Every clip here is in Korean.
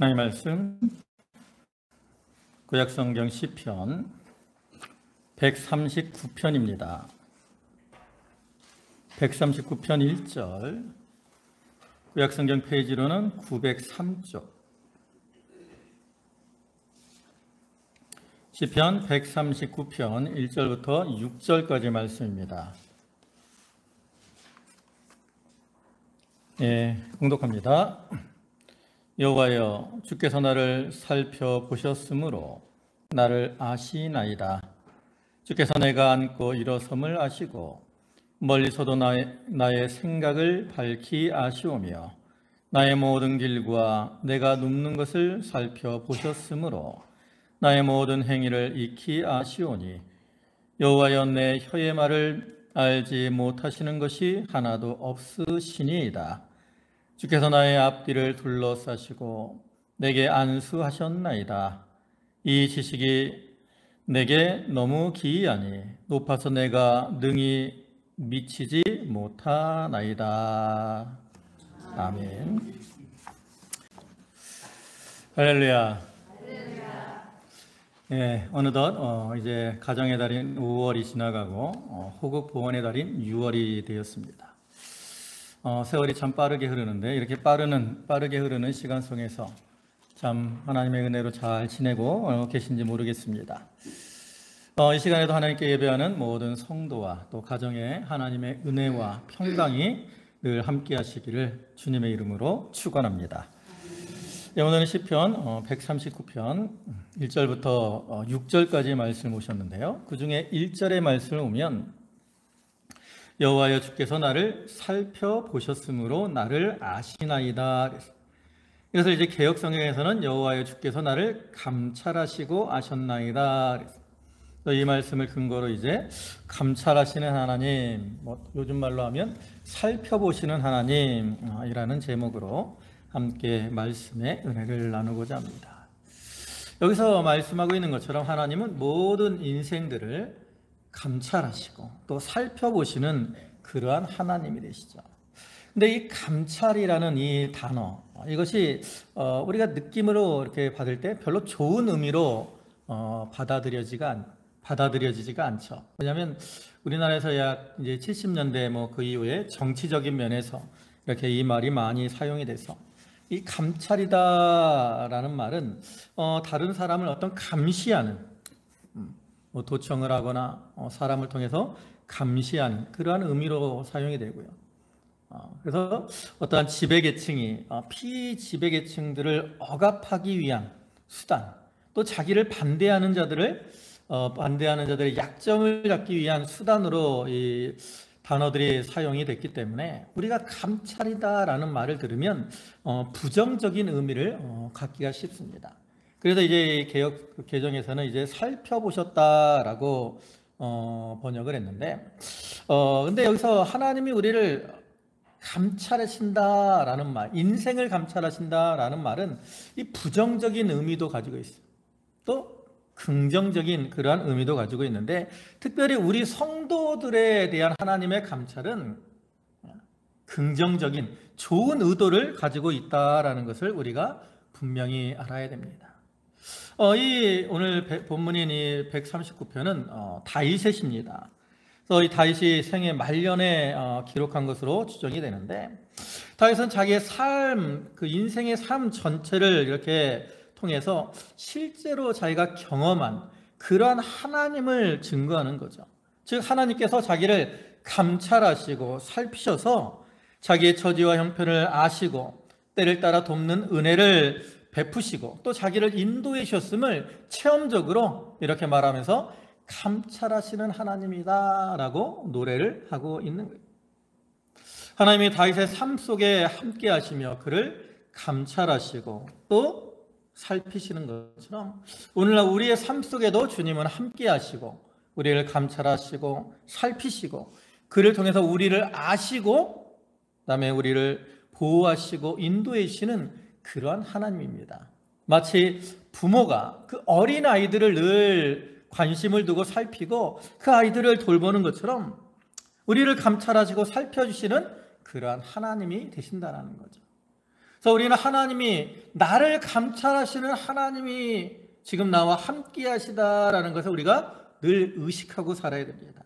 하나님의 말씀 구약성경 시편 139편입니다. 139편 1절, 구약성경 페이지로는 903쪽. 시편 139편 1절부터 6절까지 말씀입니다. 봉독합니다. 여호와여, 주께서 나를 살펴보셨으므로 나를 아시나이다. 주께서 내가 앉고 일어섬을 아시고 멀리서도 나의 생각을 밝히 아시오며 나의 모든 길과 내가 눕는 것을 살펴보셨으므로 나의 모든 행위를 익히 아시오니 여호와여, 내 혀의 말을 알지 못하시는 것이 하나도 없으시니이다. 주께서 나의 앞뒤를 둘러싸시고 내게 안수하셨나이다. 이 지식이 내게 너무 기이하니 높아서 내가 능히 미치지 못하나이다. 아멘. 할렐루야. 어느덧 이제 가정의 달인 5월이 지나가고 호국 보원의 달인 6월이 되었습니다. 세월이 참 빠르게 흐르는데 이렇게 빠르게 흐르는 시간 속에서 참 하나님의 은혜로 잘 지내고 계신지 모르겠습니다. 이 시간에도 하나님께 예배하는 모든 성도와 또 가정에 하나님의 은혜와 평강이 늘 함께 하시기를 주님의 이름으로 축원합니다. 오늘은 시편 139편 1절부터 6절까지 말씀을 보셨는데요. 그 중에 1절의 말씀을 보면 여호와여, 주께서 나를 살펴보셨으므로 나를 아시나이다. 그래서 이제 개역성경에서는 여호와여, 주께서 나를 감찰하시고 아셨나이다. 이 말씀을 근거로 이제 감찰하시는 하나님, 요즘 말로 하면 살펴보시는 하나님이라는 제목으로 함께 말씀의 은혜를 나누고자 합니다. 여기서 말씀하고 있는 것처럼 하나님은 모든 인생들을 감찰하시고 또 살펴보시는 그러한 하나님이 되시죠. 근데 이 감찰이라는 이 단어, 이것이 우리가 느낌으로 이렇게 받을 때 별로 좋은 의미로 받아들여지지가 않죠. 왜냐하면 우리나라에서 약 이제 70년대 그 이후에 정치적인 면에서 이렇게 이 말이 많이 사용이 돼서 이 감찰이다라는 말은 다른 사람을 어떤 감시하는, 도청을 하거나 사람을 통해서 감시하는 그러한 의미로 사용이 되고요. 그래서 어떠한 지배계층이 피지배계층들을 억압하기 위한 수단, 또 자기를 반대하는 자들의 약점을 잡기 위한 수단으로 이 단어들이 사용이 됐기 때문에 우리가 감찰이다라는 말을 들으면 부정적인 의미를 갖기가 쉽습니다. 그래서 이제 개역 개정에서는 이제 살펴보셨다라고 번역을 했는데, 근데 여기서 하나님이 우리를 감찰하신다라는 말, 인생을 감찰하신다라는 말은 이 부정적인 의미도 가지고 있어요. 또 긍정적인 그러한 의미도 가지고 있는데, 특별히 우리 성도들에 대한 하나님의 감찰은 긍정적인 좋은 의도를 가지고 있다라는 것을 우리가 분명히 알아야 됩니다. 이 오늘 본문인 이 139편은 다윗의 시입니다. 그래서 이 다윗이 생애 말년에 기록한 것으로 추정이 되는데, 다윗은 자기의 삶, 그 인생의 삶 전체를 이렇게 통해서 실제로 자기가 경험한 그러한 하나님을 증거하는 거죠. 즉 하나님께서 자기를 감찰하시고 살피셔서 자기의 처지와 형편을 아시고 때를 따라 돕는 은혜를 베푸시고 또 자기를 인도해 주셨음을 체험적으로 이렇게 말하면서 감찰하시는 하나님이다 라고 노래를 하고 있는 거예요. 하나님이 다윗의 삶 속에 함께 하시며 그를 감찰하시고 또 살피시는 것처럼 오늘날 우리의 삶 속에도 주님은 함께 하시고 우리를 감찰하시고 살피시고 그를 통해서 우리를 아시고 그다음에 우리를 보호하시고 인도해 주시는 그러한 하나님입니다. 마치 부모가 그 어린 아이들을 늘 관심을 두고 살피고 그 아이들을 돌보는 것처럼 우리를 감찰하시고 살펴주시는 그러한 하나님이 되신다는 거죠. 그래서 우리는 하나님이 나를 감찰하시는 하나님이 지금 나와 함께 하시다라는 것을 우리가 늘 의식하고 살아야 됩니다.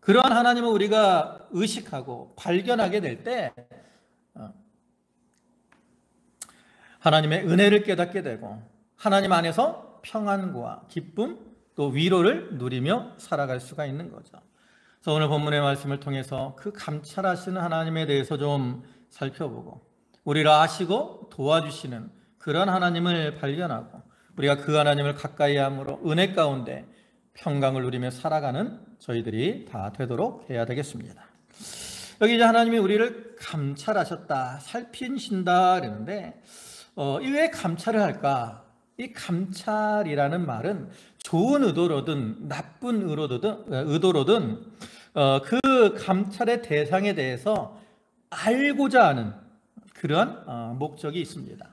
그러한 하나님을 우리가 의식하고 발견하게 될 때 하나님의 은혜를 깨닫게 되고 하나님 안에서 평안과 기쁨 또 위로를 누리며 살아갈 수가 있는 거죠. 그래서 오늘 본문의 말씀을 통해서 그 감찰하시는 하나님에 대해서 좀 살펴보고 우리를 아시고 도와주시는 그런 하나님을 발견하고 우리가 그 하나님을 가까이 함으로 은혜 가운데 평강을 누리며 살아가는 저희들이 다 되도록 해야 되겠습니다. 여기 이제 하나님이 우리를 감찰하셨다, 살피신다 그러는데 왜 감찰을 할까? 이 감찰이라는 말은 좋은 의도로든 나쁜 의도로든 그 감찰의 대상에 대해서 알고자 하는 그런 목적이 있습니다.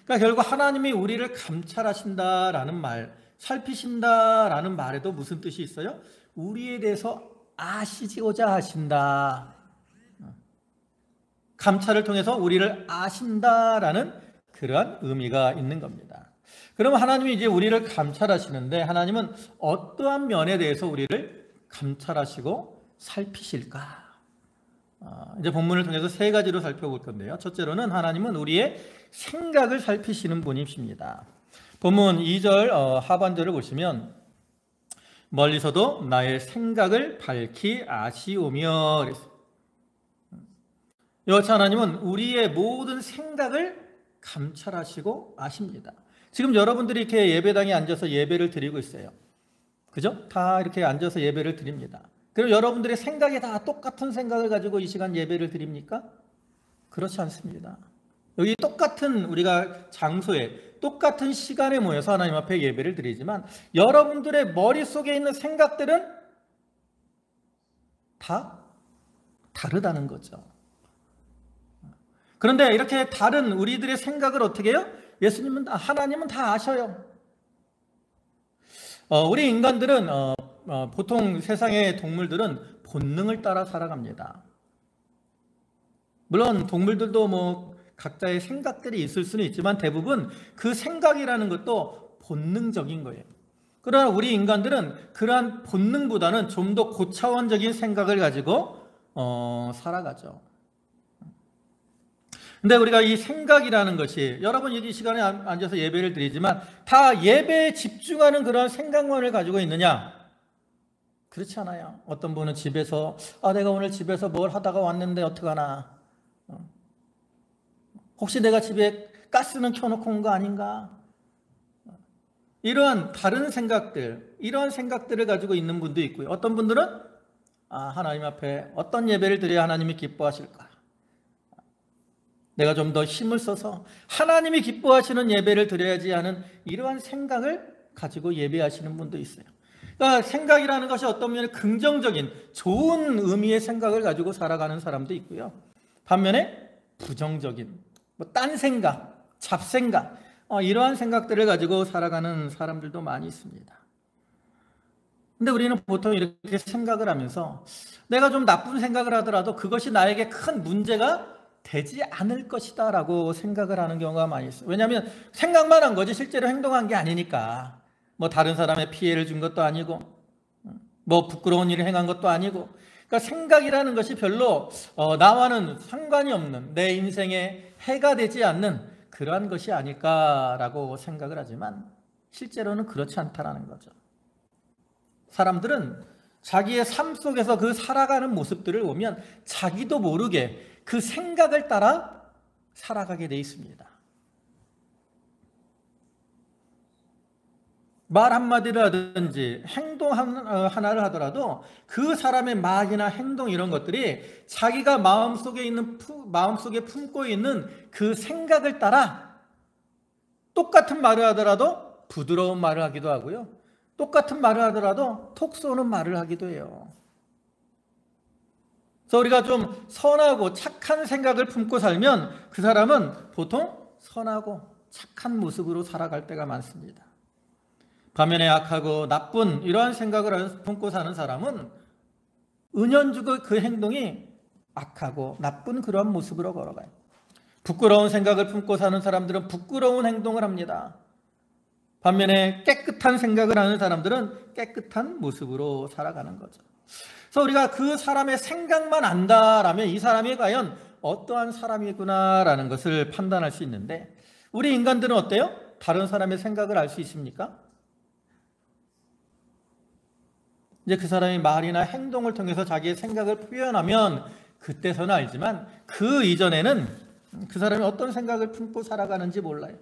그러니까 결국 하나님이 우리를 감찰하신다라는 말, 살피신다라는 말에도 무슨 뜻이 있어요? 우리에 대해서 아시고자 하신다. 감찰을 통해서 우리를 아신다라는 그런 의미가 있는 겁니다. 그러면 하나님이 이제 우리를 감찰하시는데 하나님은 어떠한 면에 대해서 우리를 감찰하시고 살피실까? 이제 본문을 통해서 세 가지로 살펴볼 건데요. 첫째로는 하나님은 우리의 생각을 살피시는 분이십니다. 본문 2절 하반절을 보시면 멀리서도 나의 생각을 밝히 아시오며 그랬어요. 여호와 하나님은 우리의 모든 생각을 감찰하시고 아십니다. 지금 여러분들이 이렇게 예배당에 앉아서 예배를 드리고 있어요. 그죠? 다 이렇게 앉아서 예배를 드립니다. 그럼 여러분들의 생각이 다 똑같은 생각을 가지고 이 시간 예배를 드립니까? 그렇지 않습니다. 여기 똑같은 우리가 장소에 똑같은 시간에 모여서 하나님 앞에 예배를 드리지만 여러분들의 머릿속에 있는 생각들은 다 다르다는 거죠. 그런데 이렇게 다른 우리들의 생각을 어떻게 해요? 하나님은 다 아셔요. 우리 인간들은 보통 세상의 동물들은 본능을 따라 살아갑니다. 물론 동물들도 뭐 각자의 생각들이 있을 수는 있지만 대부분 그 생각이라는 것도 본능적인 거예요. 그러나 우리 인간들은 그러한 본능보다는 좀 더 고차원적인 생각을 가지고 살아가죠. 근데 우리가 이 생각이라는 것이 여러분 이 시간에 앉아서 예배를 드리지만 다 예배에 집중하는 그런 생각만을 가지고 있느냐? 그렇지 않아요. 어떤 분은 집에서 내가 오늘 집에서 뭘 하다가 왔는데 어떡하나? 혹시 내가 집에 가스는 켜놓고 온 거 아닌가? 이러한 다른 생각들, 이러한 생각들을 가지고 있는 분도 있고요. 어떤 분들은 하나님 앞에 어떤 예배를 드려야 하나님이 기뻐하실까? 내가 좀 더 힘을 써서 하나님이 기뻐하시는 예배를 드려야지 하는 이러한 생각을 가지고 예배하시는 분도 있어요. 그러니까 생각이라는 것이 어떤 면에 긍정적인 좋은 의미의 생각을 가지고 살아가는 사람도 있고요. 반면에 부정적인 딴 생각, 잡생각 이러한 생각들을 가지고 살아가는 사람들도 많이 있습니다. 근데 우리는 보통 이렇게 생각을 하면서 내가 좀 나쁜 생각을 하더라도 그것이 나에게 큰 문제가 되지 않을 것이다 라고 생각을 하는 경우가 많이 있어요. 왜냐하면 생각만 한 거지 실제로 행동한 게 아니니까. 뭐 다른 사람의 피해를 준 것도 아니고 뭐 부끄러운 일을 행한 것도 아니고, 그러니까 생각이라는 것이 별로 나와는 상관이 없는 내 인생에 해가 되지 않는 그러한 것이 아닐까라고 생각을 하지만 실제로는 그렇지 않다라는 거죠. 사람들은 자기의 삶 속에서 그 살아가는 모습들을 보면 자기도 모르게 그 생각을 따라 살아가게 돼 있습니다. 말 한마디를 하든지 행동 하나를 하더라도 그 사람의 말이나 행동 이런 것들이 자기가 마음속에 품고 있는 그 생각을 따라 똑같은 말을 하더라도 부드러운 말을 하기도 하고요. 똑같은 말을 하더라도 톡 쏘는 말을 하기도 해요. 그래서 우리가 좀 선하고 착한 생각을 품고 살면 그 사람은 보통 선하고 착한 모습으로 살아갈 때가 많습니다. 반면에 악하고 나쁜 이러한 생각을 품고 사는 사람은 은연중에 그 행동이 악하고 나쁜 그러한 모습으로 걸어가요. 부끄러운 생각을 품고 사는 사람들은 부끄러운 행동을 합니다. 반면에 깨끗한 생각을 하는 사람들은 깨끗한 모습으로 살아가는 거죠. 그래서 우리가 그 사람의 생각만 안다라면 이 사람이 과연 어떠한 사람이구나라는 것을 판단할 수 있는데, 우리 인간들은 어때요? 다른 사람의 생각을 알 수 있습니까? 이제 그 사람이 말이나 행동을 통해서 자기의 생각을 표현하면 그때서는 알지만 그 이전에는 그 사람이 어떤 생각을 품고 살아가는지 몰라요.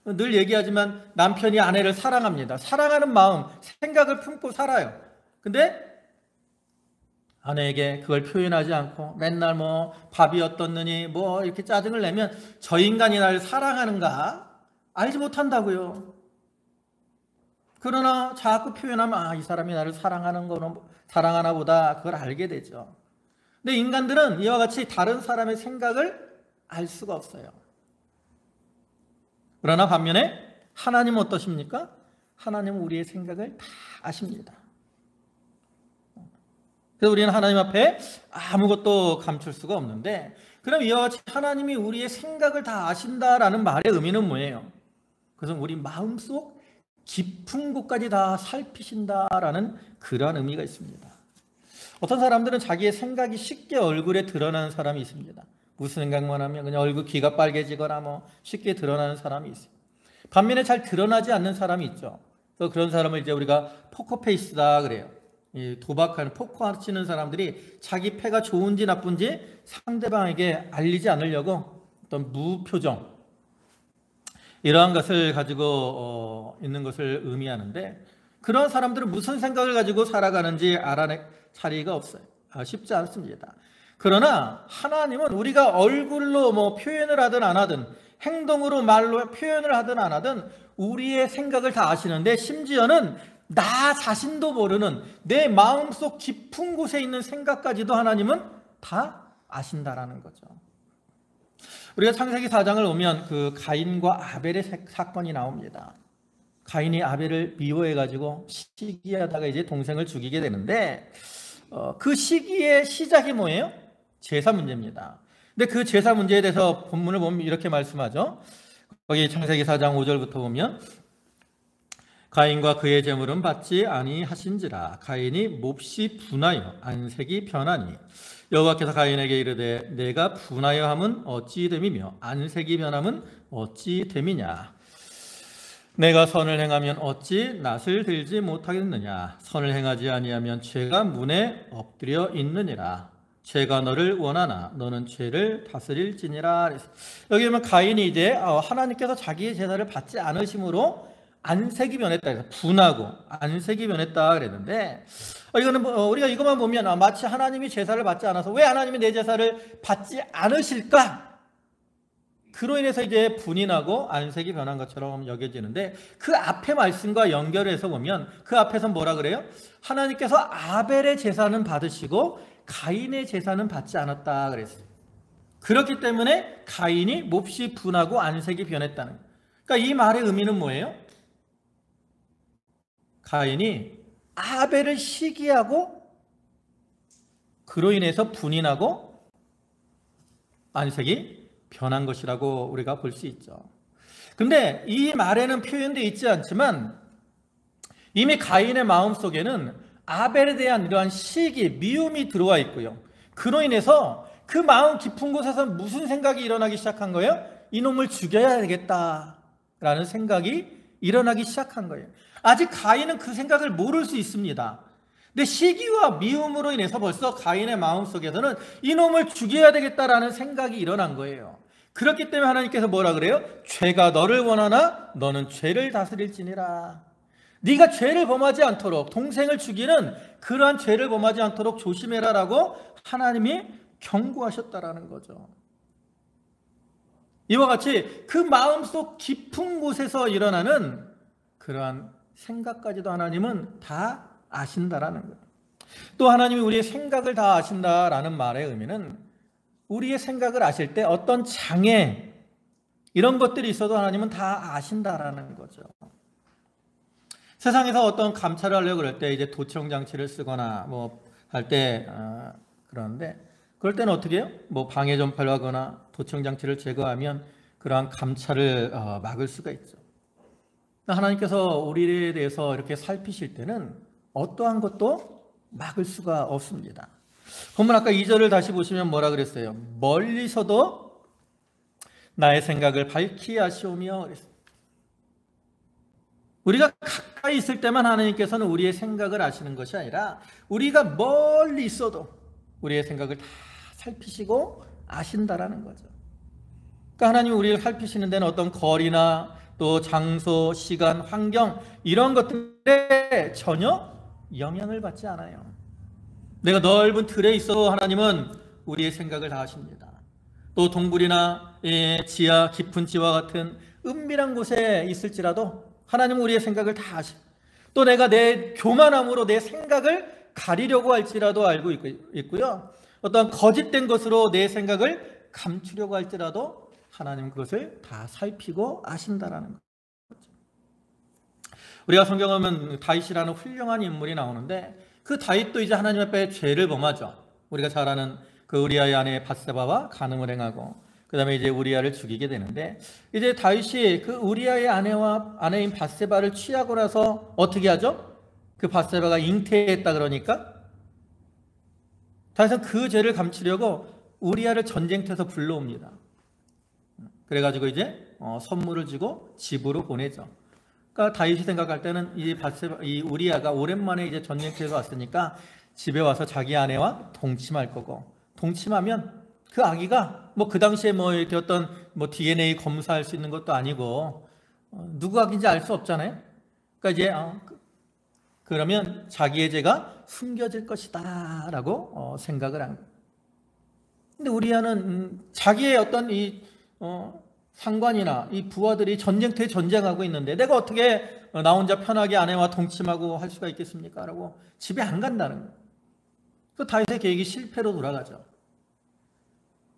늘 얘기하지만 남편이 아내를 사랑합니다. 사랑하는 마음, 생각을 품고 살아요. 근데 아내에게 그걸 표현하지 않고 맨날 뭐 밥이 어떻느니 뭐 이렇게 짜증을 내면 저 인간이 나를 사랑하는가 알지 못한다고요. 그러나 자꾸 표현하면 이 사람이 나를 사랑하나 보다, 그걸 알게 되죠. 근데 인간들은 이와 같이 다른 사람의 생각을 알 수가 없어요. 그러나 반면에 하나님은 어떠십니까? 하나님은 우리의 생각을 다 아십니다. 그래서 우리는 하나님 앞에 아무것도 감출 수가 없는데, 그럼 이와 같이 하나님이 우리의 생각을 다 아신다라는 말의 의미는 뭐예요? 그것은 우리 마음속 깊은 곳까지 다 살피신다라는 그러한 의미가 있습니다. 어떤 사람들은 자기의 생각이 쉽게 얼굴에 드러나는 사람이 있습니다. 무슨 생각만 하면 그냥 얼굴 귀가 빨개지거나 뭐 쉽게 드러나는 사람이 있어요. 반면에 잘 드러나지 않는 사람이 있죠. 그래서 그런 사람을 이제 우리가 포커페이스다 그래요. 이 도박하는 포커 치는 사람들이 자기 패가 좋은지 나쁜지 상대방에게 알리지 않으려고 어떤 무표정, 이러한 것을 가지고 있는 것을 의미하는데, 그런 사람들은 무슨 생각을 가지고 살아가는지 알아낼 자리가 없어요. 쉽지 않습니다. 그러나 하나님은 우리가 얼굴로 뭐 표현을 하든 안 하든, 행동으로 말로 표현을 하든 안 하든 우리의 생각을 다 아시는데, 심지어는 나 자신도 모르는 내 마음속 깊은 곳에 있는 생각까지도 하나님은 다 아신다라는 거죠. 우리가 창세기 4장을 보면 그 가인과 아벨의 사건이 나옵니다. 가인이 아벨을 미워해가지고 시기하다가 이제 동생을 죽이게 되는데, 그 시기의 시작이 뭐예요? 제사 문제입니다. 근데 그 제사 문제에 대해서 본문을 보면 이렇게 말씀하죠. 거기 창세기 4장 5절부터 보면, 가인과 그의 제물은 받지 아니하신지라. 가인이 몹시 분하여 안색이 변하니 여호와께서 가인에게 이르되 내가 분하여 함은 어찌 됨이며 안색이 변함은 어찌 됨이냐. 내가 선을 행하면 어찌 낯을 들지 못하겠느냐. 선을 행하지 아니하면 죄가 문에 엎드려 있느니라. 죄가 너를 원하나 너는 죄를 다스릴지니라. 여기 보면 가인이 이제 하나님께서 자기의 제사를 받지 않으심으로 안색이 변했다. 분하고 안색이 변했다 그랬는데, 이거는 우리가 이것만 보면 마치 하나님이 제사를 받지 않아서 왜 하나님이 내 제사를 받지 않으실까? 그로 인해서 이제 분이 나고 안색이 변한 것처럼 여겨지는데, 그 앞에 말씀과 연결해서 보면 그 앞에서 뭐라 그래요? 하나님께서 아벨의 제사는 받으시고 가인의 제사는 받지 않았다 그랬어요. 그렇기 때문에 가인이 몹시 분하고 안색이 변했다는 거예요. 그러니까 이 말의 의미는 뭐예요? 가인이 아벨을 시기하고 그로 인해서 분이 나고 안색이 변한 것이라고 우리가 볼 수 있죠. 근데 이 말에는 표현되어 있지 않지만 이미 가인의 마음속에는 아벨에 대한 이러한 시기, 미움이 들어와 있고요. 그로 인해서 그 마음 깊은 곳에서 무슨 생각이 일어나기 시작한 거예요? 이놈을 죽여야 되겠다라는 생각이 일어나기 시작한 거예요. 아직 가인은 그 생각을 모를 수 있습니다. 근데 시기와 미움으로 인해서 벌써 가인의 마음속에서는 이놈을 죽여야 되겠다라는 생각이 일어난 거예요. 그렇기 때문에 하나님께서 뭐라 그래요? 죄가 너를 원하나 너는 죄를 다스릴지니라. 네가 죄를 범하지 않도록, 동생을 죽이는 그러한 죄를 범하지 않도록 조심해라라고 하나님이 경고하셨다라는 거죠. 이와 같이 그 마음속 깊은 곳에서 일어나는 그러한 생각까지도 하나님은 다 아신다라는 거예요. 또 하나님이 우리의 생각을 다 아신다라는 말의 의미는 우리의 생각을 아실 때 어떤 장애, 이런 것들이 있어도 하나님은 다 아신다라는 거죠. 세상에서 어떤 감찰을 하려고 그럴 때 이제 도청 장치를 쓰거나 뭐 할 때 그러는데 그럴 때는 어떻게 해요? 뭐 방해 전파를 하거나 도청 장치를 제거하면 그러한 감찰을 막을 수가 있죠. 하나님께서 우리에 대해서 이렇게 살피실 때는 어떠한 것도 막을 수가 없습니다. 본문 아까 2절을 다시 보시면 뭐라 그랬어요? 멀리서도 나의 생각을 밝히 아시오며 그랬어요. 우리가 가까이 있을 때만 하나님께서는 우리의 생각을 아시는 것이 아니라 우리가 멀리 있어도 우리의 생각을 다 살피시고 아신다라는 거죠. 그러니까 하나님이 우리를 살피시는 데는 어떤 거리나 또 장소, 시간, 환경 이런 것들에 전혀 영향을 받지 않아요. 내가 넓은 틀에 있어도 하나님은 우리의 생각을 다 아십니다. 또 동굴이나 지하 깊은 지와 같은 은밀한 곳에 있을지라도 하나님은 우리의 생각을 다 아십니다. 또 내가 내 교만함으로 내 생각을 가리려고 할지라도 알고 있고요. 어떤 거짓된 것으로 내 생각을 감추려고 할지라도 하나님은 그것을 다 살피고 아신다라는 거죠. 우리가 성경을 보면 다윗이라는 훌륭한 인물이 나오는데 그 다윗도 이제 하나님 앞에 죄를 범하죠. 우리가 잘 아는 그 우리아의 아내 밧세바와 간음을 행하고 그 다음에 이제 우리아를 죽이게 되는데 이제 다윗이 그 우리아의 아내인 밧세바를 취하고 나서 어떻게 하죠? 그 밧세바가 잉태했다 그러니까 다윗은 그 죄를 감추려고 우리아를 전쟁터에서 불러옵니다. 그래가지고 이제 선물을 주고 집으로 보내죠. 그러니까 다윗이 생각할 때는 이 우리아가 오랜만에 이제 전쟁터에서 왔으니까 집에 와서 자기 아내와 동침할 거고, 동침하면 그 아기가 뭐 그 당시에 뭐 이렇게 어떤 뭐 DNA 검사할 수 있는 것도 아니고 누구 아기인지 알 수 없잖아요. 그러니까 이제 그러면 자기의 죄가 숨겨질 것이다라고 생각을 한 거예요. 근데 우리아는 자기의 어떤 이 상관이나 이 부하들이 전쟁터에 전쟁하고 있는데 내가 어떻게 나 혼자 편하게 아내와 동침하고 할 수가 있겠습니까? 라고 집에 안 간다는 거예요. 그 다윗의 계획이 실패로 돌아가죠.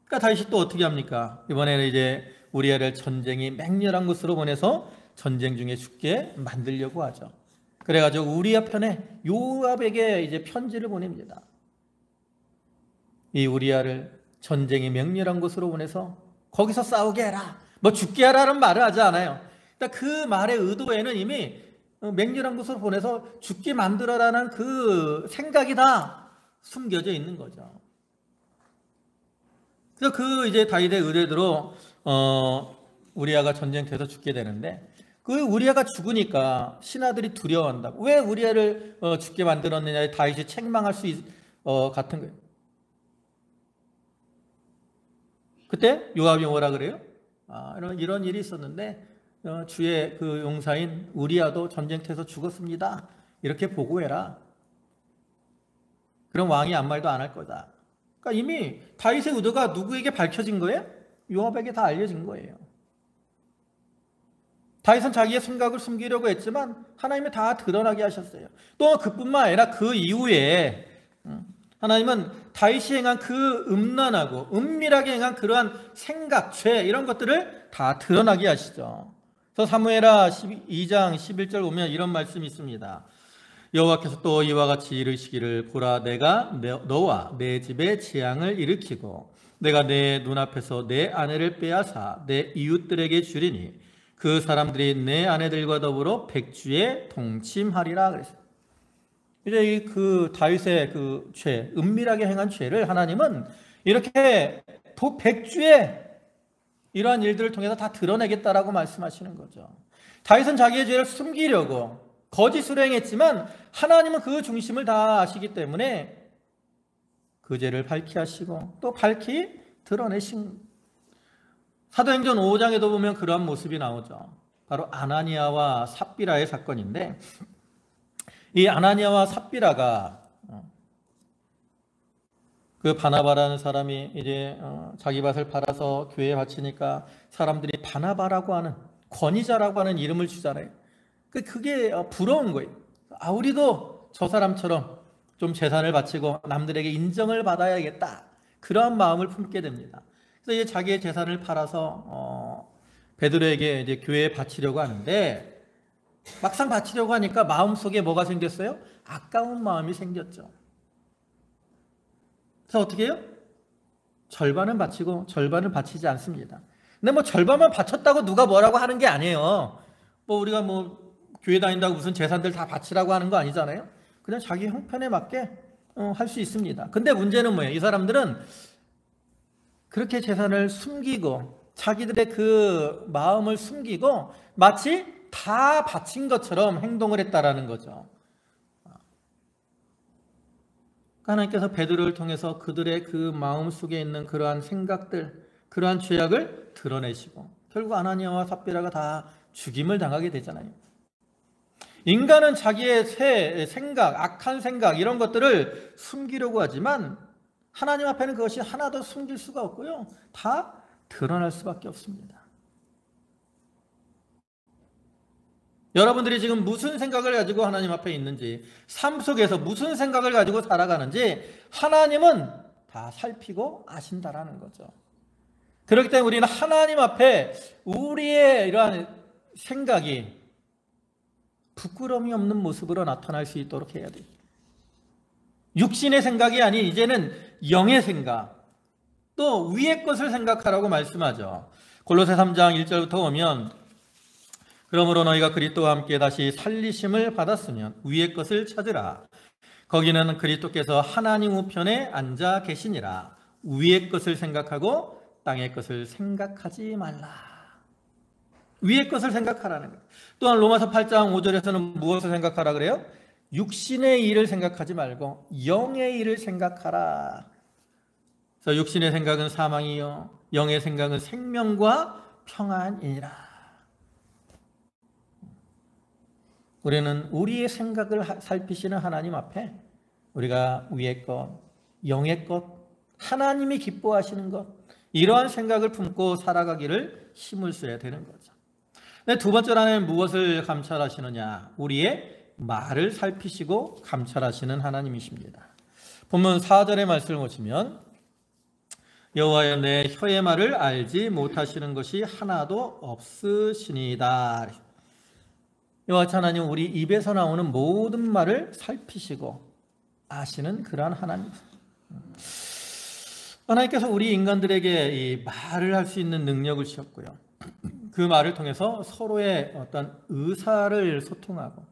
그러니까 다윗이 또 어떻게 합니까? 이번에는 이제 우리아를 전쟁이 맹렬한 곳으로 보내서 전쟁 중에 죽게 만들려고 하죠. 그래가지고 우리아 편에 요압에게 이제 편지를 보냅니다. 이 우리아를 전쟁이 맹렬한 곳으로 보내서 거기서 싸우게 해라, 뭐 죽게 하라는 말을 하지 않아요. 그러니까 그 말의 의도에는 이미 맹렬한 곳으로 보내서 죽게 만들어라는 그 생각이 다 숨겨져 있는 거죠. 그래서 그 이제 다윗의 의뢰대로 우리아가 전쟁터에서 죽게 되는데 그 우리아가 죽으니까 신하들이 두려워한다고. 왜 우리아를 죽게 만들었느냐에 다윗이 책망할 수 같은 거예요. 그때 요압이 뭐라 그래요? 이런 일이 있었는데 주의 그 용사인 우리아도 전쟁터에서 죽었습니다. 이렇게 보고해라. 그럼 왕이 아무 말도 안 할 거다. 그러니까 이미 다윗의 의도가 누구에게 밝혀진 거예요? 요압에게 다 알려진 거예요. 다윗은 자기의 생각을 숨기려고 했지만 하나님이 다 드러나게 하셨어요. 또 그뿐만 아니라 그 이후에 하나님은 다윗이 행한 그 음란하고 은밀하게 행한 그러한 생각, 죄 이런 것들을 다 드러나게 하시죠. 그래서 사무엘하 2장 11절 보면 이런 말씀이 있습니다. 여호와께서 또 이와 같이 이르시기를 보라, 내가 너와 내 집에 재앙을 일으키고 내가 내 눈앞에서 내 아내를 빼앗아 내 이웃들에게 주리니 그 사람들이 내 아내들과 더불어 백주에 동침하리라 그랬어요. 이제 그 다윗의 그 죄, 은밀하게 행한 죄를 하나님은 이렇게 백주에 이러한 일들을 통해서 다 드러내겠다라고 말씀하시는 거죠. 다윗은 자기의 죄를 숨기려고 거짓으로 행했지만 하나님은 그 중심을 다 아시기 때문에 그 죄를 밝히 하시고 또 밝히 드러내신. 사도행전 5장에도 보면 그러한 모습이 나오죠. 바로 아나니아와 삽비라의 사건인데 이 아나니아와 삽비라가 그 바나바라는 사람이 이제 자기 밭을 팔아서 교회에 바치니까 사람들이 바나바라고 하는 권위자라고 하는 이름을 주잖아요. 그게 부러운 거예요. 우리도 저 사람처럼 좀 재산을 바치고 남들에게 인정을 받아야겠다. 그러한 마음을 품게 됩니다. 그래서 이제 자기의 재산을 팔아서 베드로에게 이제 교회에 바치려고 하는데 막상 바치려고 하니까 마음속에 뭐가 생겼어요? 아까운 마음이 생겼죠. 그래서 어떻게 해요? 절반은 바치고 절반을 바치지 않습니다. 근데 뭐 절반만 바쳤다고 누가 뭐라고 하는 게 아니에요. 뭐 우리가 뭐 교회 다닌다고 무슨 재산들 다 바치라고 하는 거 아니잖아요. 그냥 자기 형편에 맞게 할 수 있습니다. 근데 문제는 뭐예요? 이 사람들은 그렇게 재산을 숨기고 자기들의 그 마음을 숨기고 마치 다 바친 것처럼 행동을 했다라는 거죠. 하나님께서 베드로를 통해서 그들의 그 마음 속에 있는 그러한 생각들, 그러한 죄악을 드러내시고 결국 아나니아와 삽비라가 다 죽임을 당하게 되잖아요. 인간은 자기의 새 생각, 악한 생각 이런 것들을 숨기려고 하지만 하나님 앞에는 그것이 하나도 숨길 수가 없고요. 다 드러날 수밖에 없습니다. 여러분들이 지금 무슨 생각을 가지고 하나님 앞에 있는지, 삶 속에서 무슨 생각을 가지고 살아가는지 하나님은 다 살피고 아신다라는 거죠. 그렇기 때문에 우리는 하나님 앞에 우리의 이러한 생각이 부끄러움이 없는 모습으로 나타날 수 있도록 해야 돼요. 육신의 생각이 아닌 이제는 영의 생각, 또 위의 것을 생각하라고 말씀하죠. 골로새 3장 1절부터 보면 그러므로 너희가 그리스도와 함께 다시 살리심을 받았으면 위의 것을 찾으라. 거기는 그리스도께서 하나님 우편에 앉아 계시니라. 위의 것을 생각하고 땅의 것을 생각하지 말라. 위의 것을 생각하라는 거예요. 또한 로마서 8장 5절에서는 무엇을 생각하라 그래요? 육신의 일을 생각하지 말고 영의 일을 생각하라. 그래서 육신의 생각은 사망이요 영의 생각은 생명과 평안이니라. 우리는 우리의 생각을 살피시는 하나님 앞에 우리가 위의 것, 영의 것, 하나님이 기뻐하시는 것, 이러한 생각을 품고 살아가기를 힘을 써야 되는 거죠. 두 번째로 하나님은 무엇을 감찰하시느냐? 우리의 말을 살피시고 감찰하시는 하나님이십니다. 본문 4절의 말씀을 보시면 여호와여 내 혀의 말을 알지 못하시는 것이 하나도 없으시니이다. 여호와 하나님은 우리 입에서 나오는 모든 말을 살피시고 아시는 그러한 하나님입니다. 하나님께서 우리 인간들에게 이 말을 할 수 있는 능력을 주셨고요. 그 말을 통해서 서로의 어떤 의사를 소통하고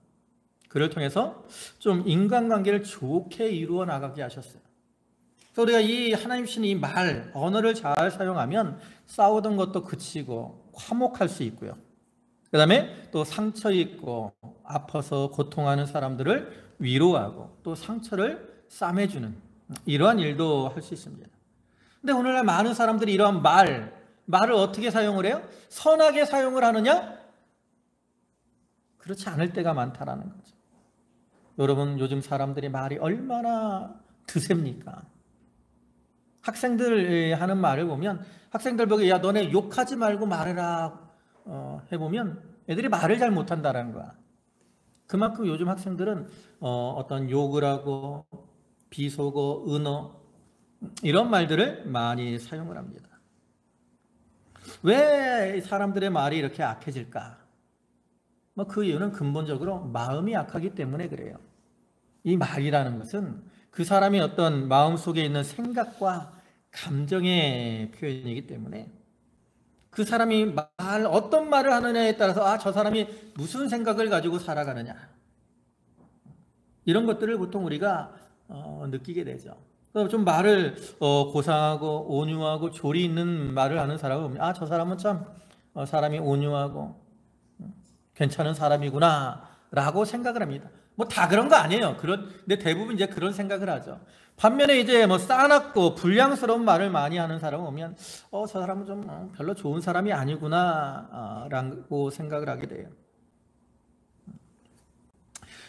그를 통해서 좀 인간관계를 좋게 이루어 나가게 하셨어요. 그래서 우리가 이 하나님 주신 이 말, 언어를 잘 사용하면 싸우던 것도 그치고 화목할 수 있고요. 그 다음에 또 상처 있고 아파서 고통하는 사람들을 위로하고 또 상처를 싸매주는 이러한 일도 할 수 있습니다. 근데 오늘날 많은 사람들이 이러한 말을 어떻게 사용을 해요? 선하게 사용을 하느냐? 그렇지 않을 때가 많다라는 거죠. 여러분 요즘 사람들이 말이 얼마나 드셉니까? 학생들 하는 말을 보면 학생들 보고 야 너네 욕하지 말고 말해라 해보면 애들이 말을 잘 못한다는 거야. 그만큼 요즘 학생들은 어떤 욕을 하고 비속어, 은어 이런 말들을 많이 사용을 합니다. 왜 사람들의 말이 이렇게 악해질까? 그 이유는 근본적으로 마음이 약하기 때문에 그래요. 이 말이라는 것은 그 사람이 어떤 마음속에 있는 생각과 감정의 표현이기 때문에 그 사람이 어떤 말을 하느냐에 따라서 저 사람이 무슨 생각을 가지고 살아가느냐 이런 것들을 보통 우리가 느끼게 되죠. 좀 말을 고상하고 온유하고 조리 있는 말을 하는 사람을 보면 저 사람은 참 사람이 온유하고 괜찮은 사람이구나 라고 생각을 합니다. 다 그런 거 아니에요. 근데 대부분 이제 그런 생각을 하죠. 반면에 이제 싸납고 불량스러운 말을 많이 하는 사람을 보면 저 사람은 좀 별로 좋은 사람이 아니구나 라고 생각을 하게 돼요.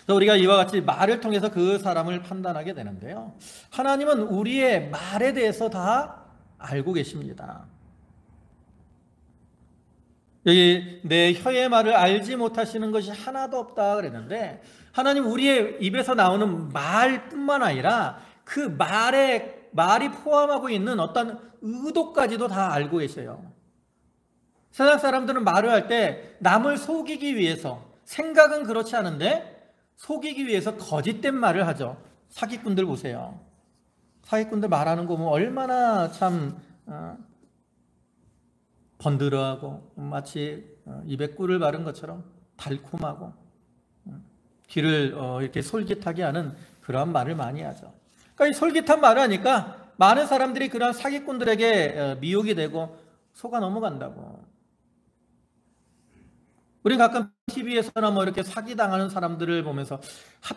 그래서 우리가 이와 같이 말을 통해서 그 사람을 판단하게 되는데요. 하나님은 우리의 말에 대해서 다 알고 계십니다. 여기 내 혀의 말을 알지 못하시는 것이 하나도 없다 그랬는데 하나님 우리의 입에서 나오는 말뿐만 아니라 그 말이 포함하고 있는 어떤 의도까지도 다 알고 계셔요. 세상 사람들은 말을 할 때 남을 속이기 위해서 생각은 그렇지 않은데 속이기 위해서 거짓된 말을 하죠. 사기꾼들 보세요. 사기꾼들 말하는 거 보면 얼마나 참 번들어하고 마치 입에 꿀을 바른 것처럼 달콤하고 귀를 이렇게 솔깃하게 하는 그러한 말을 많이 하죠. 그러니까 이 솔깃한 말을 하니까 많은 사람들이 그러한 사기꾼들에게 미혹이 되고 속아 넘어간다고. 우리 가끔 TV에서나 뭐 이렇게 사기당하는 사람들을 보면서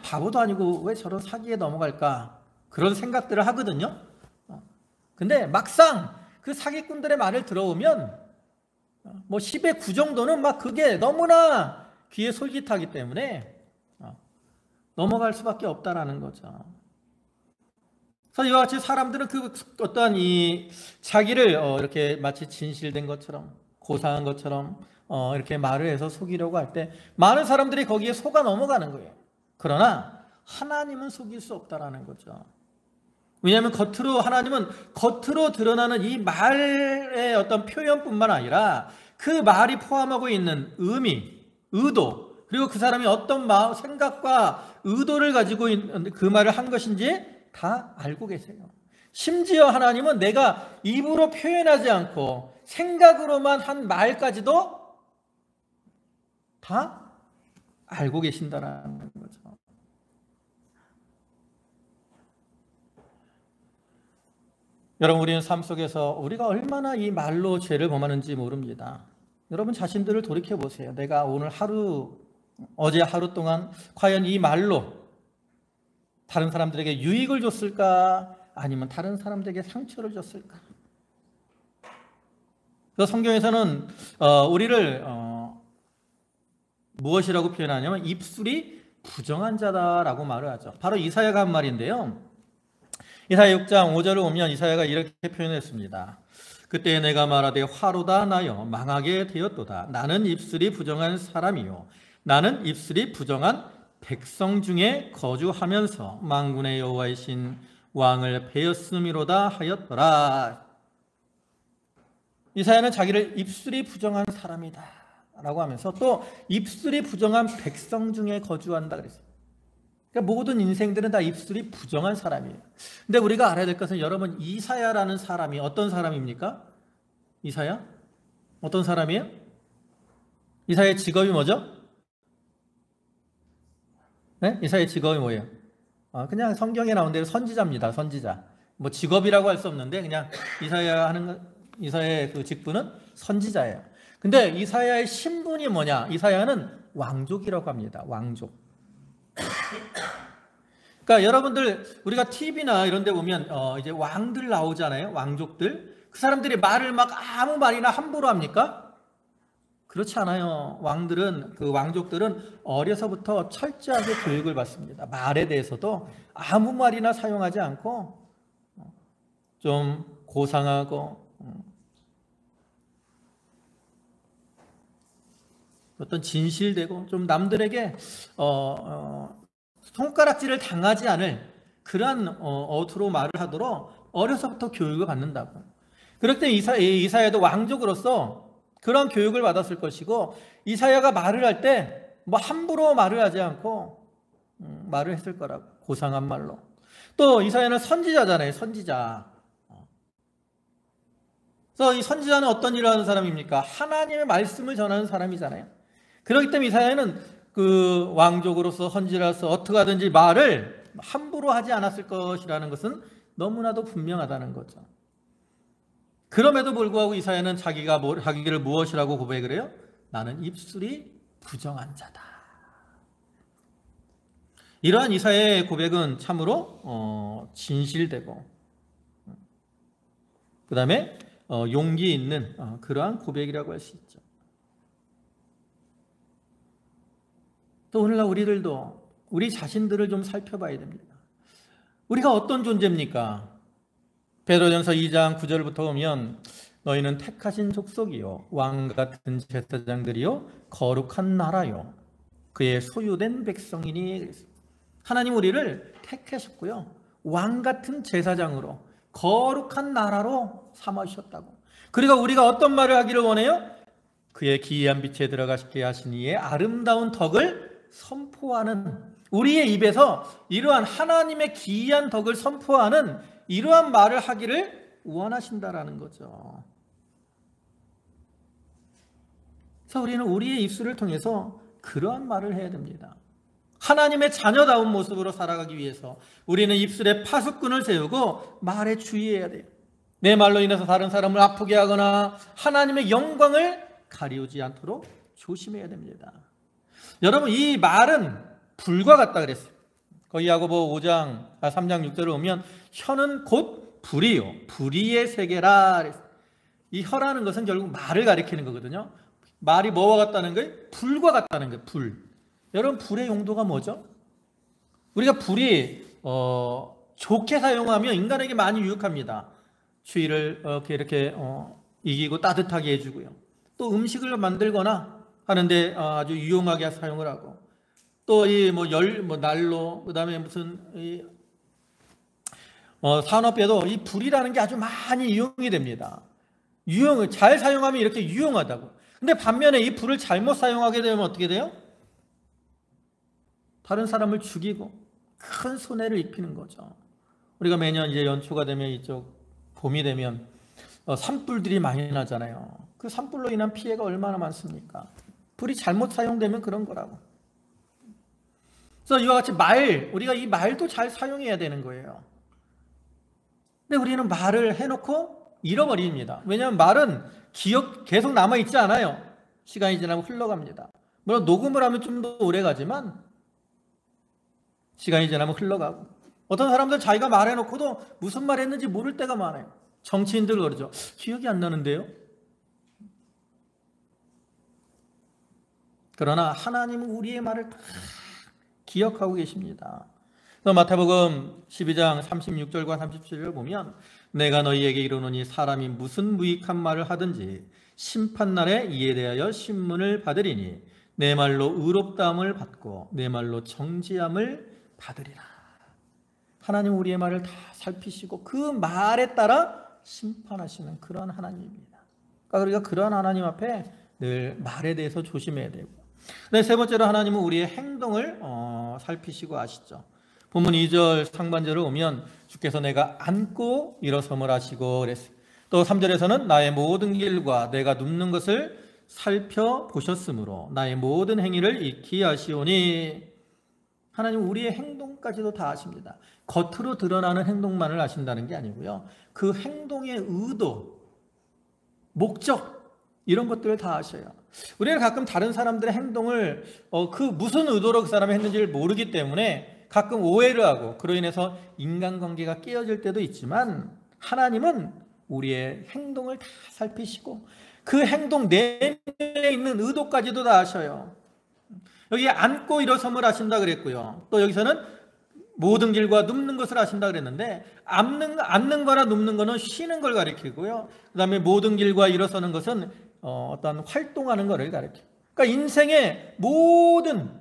바보도 아니고 왜 저런 사기에 넘어갈까 그런 생각들을 하거든요. 근데 막상 그 사기꾼들의 말을 들어오면 뭐 10의 9 정도는 막 그게 너무나 귀에 솔깃하기 때문에 넘어갈 수밖에 없다라는 거죠. 그래서 이와 같이 사람들은 그 어떠한 이 자기를 이렇게 마치 진실된 것처럼 고상한 것처럼 이렇게 말을 해서 속이려고 할 때 많은 사람들이 거기에 속아 넘어가는 거예요. 그러나 하나님은 속일 수 없다라는 거죠. 왜냐하면 하나님은 겉으로 드러나는 이 말의 어떤 표현뿐만 아니라 그 말이 포함하고 있는 의미, 의도, 그리고 그 사람이 어떤 생각과 의도를 가지고 있는 그 말을 한 것인지 다 알고 계세요. 심지어 하나님은 내가 입으로 표현하지 않고 생각으로만 한 말까지도 다 알고 계신다는 거죠. 여러분, 우리는 삶 속에서 우리가 얼마나 이 말로 죄를 범하는지 모릅니다. 여러분 자신들을 돌이켜 보세요. 내가 오늘 어제 하루 동안 과연 이 말로 다른 사람들에게 유익을 줬을까? 아니면 다른 사람들에게 상처를 줬을까? 그래서 성경에서는 우리를 무엇이라고 표현하냐면 입술이 부정한 자다라고 말을 하죠. 바로 이사야가 한 말인데요. 이사야 6장 5절을 보면 이사야가 이렇게 표현했습니다. 그때 내가 말하되 화로다 나여 망하게 되었도다. 나는 입술이 부정한 사람이요 나는 입술이 부정한 백성 중에 거주하면서 만군의 여호와이신 왕을 베었음이로다 하였더라. 이사야는 자기를 입술이 부정한 사람이다 라고 하면서 또 입술이 부정한 백성 중에 거주한다 그랬어요. 그러니까 모든 인생들은 다 입술이 부정한 사람이에요. 근데 우리가 알아야 될 것은 여러분 이사야라는 사람이 어떤 사람입니까? 이사야? 어떤 사람이에요? 이사야의 직업이 뭐죠? 네? 이사야의 직업이 뭐예요? 그냥 성경에 나온 대로 선지자입니다. 선지자. 뭐 직업이라고 할 수 없는데 그냥 이사야의 그 직분은 선지자예요. 근데 이사야의 신분이 뭐냐? 이사야는 왕족이라고 합니다. 왕족. 그러니까 여러분들 우리가 TV나 이런 데 보면 이제 왕들 나오잖아요. 왕족들. 그 사람들이 말을 막 아무 말이나 함부로 합니까? 그렇지 않아요. 그 왕족들은 어려서부터 철저하게 교육을 받습니다. 말에 대해서도 아무 말이나 사용하지 않고 좀 고상하고 어떤 진실되고 좀 남들에게 손가락질을 당하지 않을 그러한 어투로 말을 하도록 어려서부터 교육을 받는다고. 그럴 때 이사야도 왕족으로서 그런 교육을 받았을 것이고 이사야가 말을 할 때 뭐 함부로 말을 하지 않고 말을 했을 거라고. 고상한 말로. 또 이사야는 선지자잖아요. 선지자. 그래서 이 선지자는 어떤 일을 하는 사람입니까? 하나님의 말씀을 전하는 사람이잖아요. 그렇기 때문에 이사야는 그 왕족으로서 선지자로서 어떻게 하든지 말을 함부로 하지 않았을 것이라는 것은 너무나도 분명하다는 거죠. 그럼에도 불구하고 이사야는 자기를 무엇이라고 고백을 해요? 나는 입술이 부정한 자다. 이러한 이사야의 고백은 참으로 진실되고 그 다음에 용기 있는 그러한 고백이라고 할 수 있죠. 또 오늘날 우리들도 우리 자신들을 좀 살펴봐야 됩니다. 우리가 어떤 존재입니까? 베드로전서 2장 9절부터 보면 너희는 택하신 족속이요 왕같은 제사장들이요 거룩한 나라요 그의 소유된 백성이니. 하나님 우리를 택하셨고요 왕같은 제사장으로 거룩한 나라로 삼으셨다고. 그리고 우리가 어떤 말을 하기를 원해요? 그의 기이한 빛에 들어가시게 하신 이의 아름다운 덕을 선포하는, 우리의 입에서 이러한 하나님의 기이한 덕을 선포하는 이러한 말을 하기를 원하신다라는 거죠. 그래서 우리는 우리의 입술을 통해서 그러한 말을 해야 됩니다. 하나님의 자녀다운 모습으로 살아가기 위해서 우리는 입술에 파수꾼을 세우고 말에 주의해야 돼요. 내 말로 인해서 다른 사람을 아프게 하거나 하나님의 영광을 가리우지 않도록 조심해야 됩니다. 여러분, 이 말은 불과 같다 그랬어요. 거기 야고보 3장 6절을 보면 혀는 곧 불이요 불의의 세계라 그랬어요. 이 혀라는 것은 결국 말을 가리키는 거거든요. 말이 뭐와 같다는 거예요? 불과 같다는 거예요. 불. 여러분, 불의 용도가 뭐죠? 우리가 불이 좋게 사용하면 인간에게 많이 유익합니다. 추위를 이렇게 이기고 따뜻하게 해주고요. 또 음식을 만들거나 하는데 아주 유용하게 사용을 하고, 또 이 난로, 그다음에 무슨 산업에도 이 불이라는 게 아주 많이 이용이 됩니다. 잘 사용하면 이렇게 유용하다고. 근데 반면에 이 불을 잘못 사용하게 되면 어떻게 돼요? 다른 사람을 죽이고 큰 손해를 입히는 거죠. 우리가 매년 이제 연초가 되면 이쪽 봄이 되면 산불들이 많이 나잖아요. 그 산불로 인한 피해가 얼마나 많습니까? 불이 잘못 사용되면 그런 거라고. 그래서 이와 같이 우리가 이 말도 잘 사용해야 되는 거예요. 근데 우리는 말을 해놓고 잃어버립니다. 왜냐하면 말은 계속 남아있지 않아요. 시간이 지나면 흘러갑니다. 물론 녹음을 하면 좀 더 오래 가지만 시간이 지나면 흘러가고, 어떤 사람들 자기가 말해놓고도 무슨 말 했는지 모를 때가 많아요. 정치인들 그러죠. 기억이 안 나는데요. 그러나 하나님은 우리의 말을 다 기억하고 계십니다. 마태복음 12장 36절과 37절을 보면 내가 너희에게 이르노니 사람이 무슨 무익한 말을 하든지 심판날에 이에 대하여 신문을 받으리니 내 말로 의롭다함을 받고 내 말로 정죄함을 받으리라. 하나님 우리의 말을 다 살피시고 그 말에 따라 심판하시는 그러한 하나님입니다. 그러니까 우리가 그러한 하나님 앞에 늘 말에 대해서 조심해야 되고, 세 번째로 하나님은 우리의 행동을 살피시고 아시죠. 본문 2절 상반절을 보면 주께서 내가 앉고 일어섬을 하시고 그랬어요. 또 3절에서는 나의 모든 길과 내가 눕는 것을 살펴보셨으므로 나의 모든 행위를 익히 하시오니. 하나님 우리의 행동까지도 다 아십니다. 겉으로 드러나는 행동만을 아신다는 게 아니고요, 그 행동의 의도, 목적, 이런 것들을 다 아셔요. 우리는 가끔 다른 사람들의 행동을 그 무슨 의도로 그 사람이 했는지를 모르기 때문에 가끔 오해를 하고 그로 인해서 인간관계가 깨어질 때도 있지만, 하나님은 우리의 행동을 다 살피시고 그 행동 내면에 있는 의도까지도 다 아셔요. 여기 앉고 일어섬을 하신다 그랬고요, 또 여기서는 모든 길과 눕는 것을 하신다 그랬는데, 앉는 거나 눕는 거는 쉬는 걸 가리키고요, 그 다음에 모든 길과 일어서는 것은 어떤 활동하는 것을 가리켜요. 그러니까 인생의 모든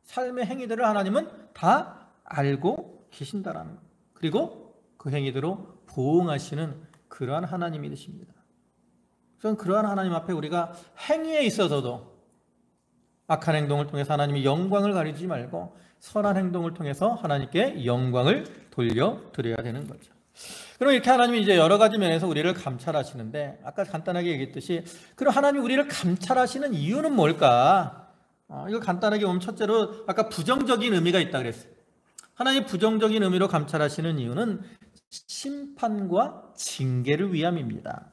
삶의 행위들을 하나님은 다 알고 계신다라는 것, 그리고 그 행위대로 보응하시는 그러한 하나님이 되십니다. 그래서 그러한 하나님 앞에 우리가 행위에 있어서도 악한 행동을 통해서 하나님의 영광을 가리지 말고 선한 행동을 통해서 하나님께 영광을 돌려드려야 되는 거죠. 그럼 이렇게 하나님이 이제 여러 가지 면에서 우리를 감찰하시는데, 아까 간단하게 얘기했듯이 그럼 하나님이 우리를 감찰하시는 이유는 뭘까? 이거 간단하게 보면 첫째로 아까 부정적인 의미가 있다 그랬어요. 하나님 부정적인 의미로 감찰하시는 이유는 심판과 징계를 위함입니다.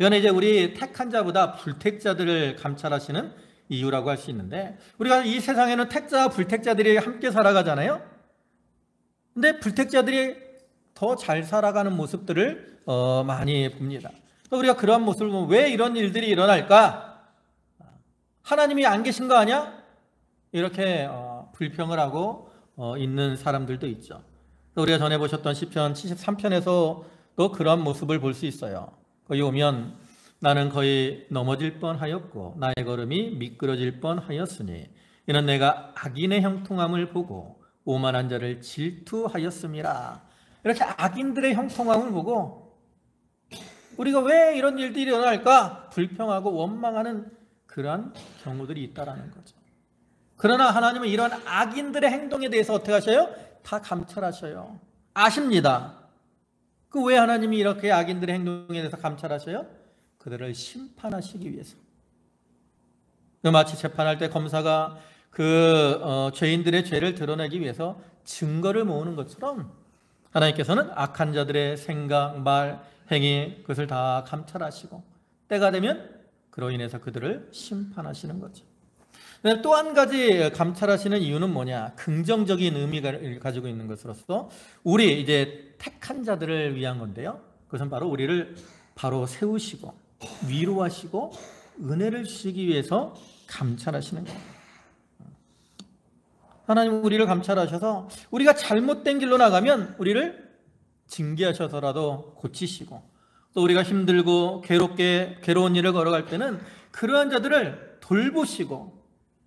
이건 이제 우리 택한 자보다 불택자들을 감찰하시는 이유라고 할 수 있는데, 우리가 이 세상에는 택자와 불택자들이 함께 살아가잖아요. 근데 불택자들이 더 잘 살아가는 모습들을 많이 봅니다. 우리가 그러한 모습을 보면 왜 이런 일들이 일어날까? 하나님이 안 계신 거 아니야? 이렇게 불평을 하고 있는 사람들도 있죠. 우리가 전에 보셨던 시편 73편에서도 그런 모습을 볼 수 있어요. 거기 오면 나는 거의 넘어질 뻔하였고 나의 걸음이 미끄러질 뻔하였으니 이는 내가 악인의 형통함을 보고 오만한 자를 질투하였음이라. 이렇게 악인들의 형통함을 보고 우리가 왜 이런 일들이 일어날까 불평하고 원망하는 그러한 경우들이 있다라는 거죠. 그러나 하나님은 이런 악인들의 행동에 대해서 어떻게 하셔요? 다 감찰하셔요. 아십니다. 그 왜 하나님이 이렇게 악인들의 행동에 대해서 감찰하셔요? 그들을 심판하시기 위해서. 마치 재판할 때 검사가 죄인들의 죄를 드러내기 위해서 증거를 모으는 것처럼 하나님께서는 악한 자들의 생각, 말, 행위 그것을 다 감찰하시고 때가 되면 그로 인해서 그들을 심판하시는 거죠. 또 한 가지 감찰하시는 이유는 뭐냐? 긍정적인 의미를 가지고 있는 것으로서 우리 이제 택한 자들을 위한 건데요. 그것은 바로 우리를 바로 세우시고 위로하시고 은혜를 주시기 위해서 감찰하시는 거예요. 하나님 우리를 감찰하셔서 우리가 잘못된 길로 나가면 우리를 징계하셔서라도 고치시고 또 우리가 힘들고 괴로운 일을 걸어갈 때는 그러한 자들을 돌보시고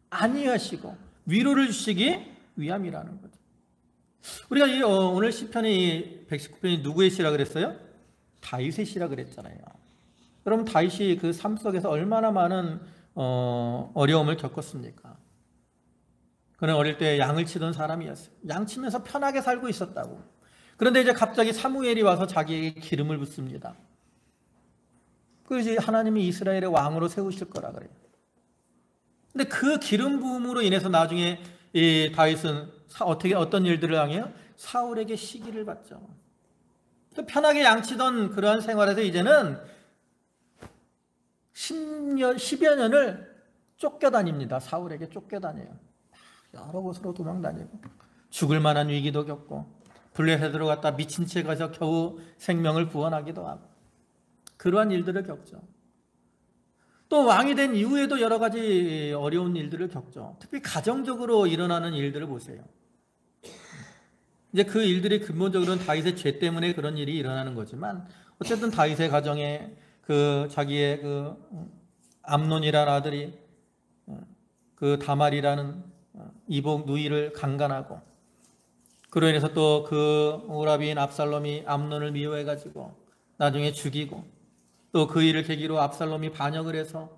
안위하시고 위로를 주시기 위함이라는 거죠. 우리가 오늘 시편이 119편이 누구의 시라 그랬어요? 다윗의 시라 그랬잖아요. 여러분 다윗이 그 삶 속에서 얼마나 많은 어려움을 겪었습니까? 그는 어릴 때 양을 치던 사람이었어요. 양 치면서 편하게 살고 있었다고. 그런데 이제 갑자기 사무엘이 와서 자기에게 기름을 붓습니다. 그래서 하나님이 이스라엘의 왕으로 세우실 거라 그래요. 근데 그 기름 부음으로 인해서 나중에 이 다윗은 어떤 일들을 당해요? 사울에게 시기를 받죠. 편하게 양치던 그러한 생활에서 이제는 10여 년을 쫓겨다닙니다. 사울에게 쫓겨다녀요. 여러 곳으로 도망다니고 죽을 만한 위기도 겪고 블레셋에 들어갔다 미친 채 가서 겨우 생명을 구원하기도 하고 그러한 일들을 겪죠. 또 왕이 된 이후에도 여러 가지 어려운 일들을 겪죠. 특히 가정적으로 일어나는 일들을 보세요. 이제 그 일들이 근본적으로는 다윗의 죄 때문에 그런 일이 일어나는 거지만 어쨌든 다윗의 가정에 자기의 암논이라는 아들이 다말이라는 이복 누이를 강간하고 그로 인해서 또 오라비인 압살롬이 암논을 미워해가지고 나중에 죽이고 또 그 일을 계기로 압살롬이 반역을 해서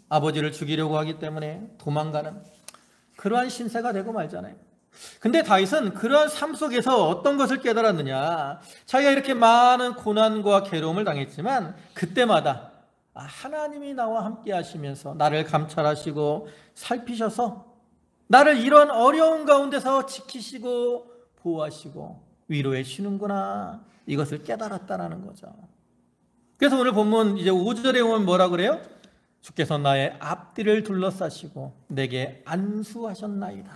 아버지를 죽이려고 하기 때문에 도망가는 그러한 신세가 되고 말잖아요. 근데 다윗은 그러한 삶 속에서 어떤 것을 깨달았느냐? 자기가 이렇게 많은 고난과 괴로움을 당했지만 그때마다 하나님이 나와 함께 하시면서 나를 감찰하시고 살피셔서 나를 이런 어려운 가운데서 지키시고 보호하시고 위로해 주시는구나, 이것을 깨달았다라는 거죠. 그래서 오늘 본문 이제 5절에 오면 뭐라 그래요? 주께서 나의 앞뒤를 둘러싸시고 내게 안수하셨나이다.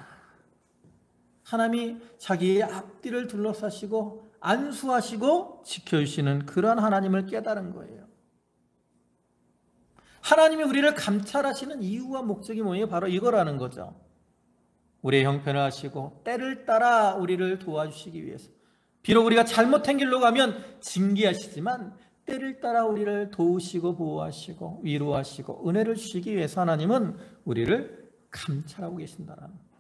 하나님이 자기의 앞뒤를 둘러싸시고 안수하시고 지켜주시는 그런 하나님을 깨달은 거예요. 하나님이 우리를 감찰하시는 이유와 목적이 뭐예요? 바로 이거라는 거죠. 우리의 형편을 아시고 때를 따라 우리를 도와주시기 위해서. 비록 우리가 잘못한 길로 가면 징계하시지만 때를 따라 우리를 도우시고 보호하시고 위로하시고 은혜를 주시기 위해서 하나님은 우리를 감찰하고 계신다라는 거예요.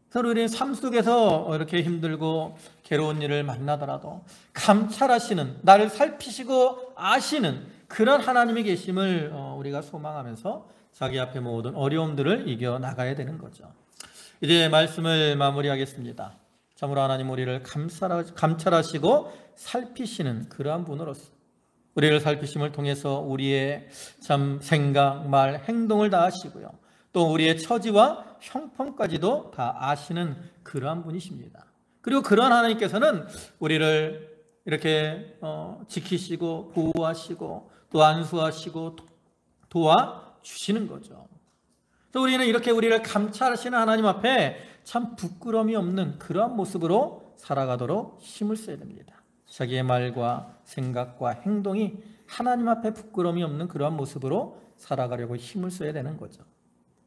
그래서 우리는 삶 속에서 이렇게 힘들고 괴로운 일을 만나더라도 감찰하시는, 나를 살피시고 아시는 그런 하나님이 계심을 우리가 소망하면서 자기 앞에 모든 어려움들을 이겨나가야 되는 거죠. 이제 말씀을 마무리하겠습니다. 참으로 하나님 우리를 감찰하시고 살피시는 그러한 분으로서 우리를 살피심을 통해서 우리의 참 생각, 말, 행동을 다 아시고요. 또 우리의 처지와 형편까지도 다 아시는 그러한 분이십니다. 그리고 그러한 하나님께서는 우리를 이렇게 지키시고 보호하시고 또 안수하시고 도와주시는 거죠. 그래서 우리는 이렇게 우리를 감찰하시는 하나님 앞에 참 부끄러움이 없는 그러한 모습으로 살아가도록 힘을 써야 됩니다. 자기의 말과 생각과 행동이 하나님 앞에 부끄러움이 없는 그러한 모습으로 살아가려고 힘을 써야 되는 거죠.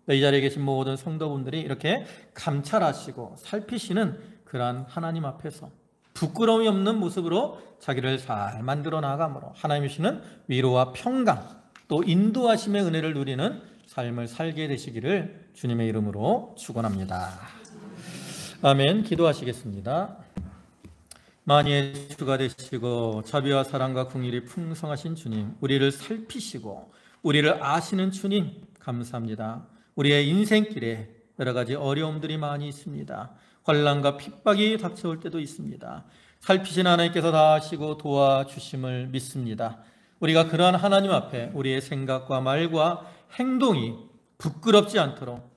이 자리에 계신 모든 성도분들이 이렇게 감찰하시고 살피시는 그러한 하나님 앞에서 부끄러움이 없는 모습으로 자기를 잘 만들어 나감으로 하나님이 주시는 위로와 평강 또 인도하심의 은혜를 누리는 삶을 살게 되시기를 주님의 이름으로 축원합니다. 아멘. 기도하시겠습니다. 만유의 주가 되시고 자비와 사랑과 긍휼이 풍성하신 주님, 우리를 살피시고 우리를 아시는 주님 감사합니다. 우리의 인생길에 여러 가지 어려움들이 많이 있습니다. 환난과 핍박이 닥쳐올 때도 있습니다. 살피신 하나님께서 다 아시고 도와주심을 믿습니다. 우리가 그러한 하나님 앞에 우리의 생각과 말과 행동이 부끄럽지 않도록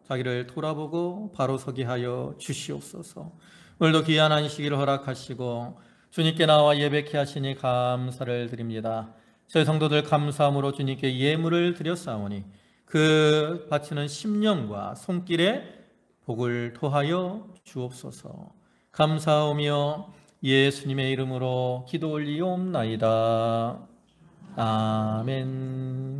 자기를 돌아보고 바로 서게 하여 주시옵소서. 오늘도 귀한 안식일을 허락하시고 주님께 나와 예배케 하시니 감사를 드립니다. 저희 성도들 감사함으로 주님께 예물을 드렸사오니 그 바치는 심령과 손길에 복을 토하여 주옵소서. 감사하며 예수님의 이름으로 기도 올리옵나이다. 아멘.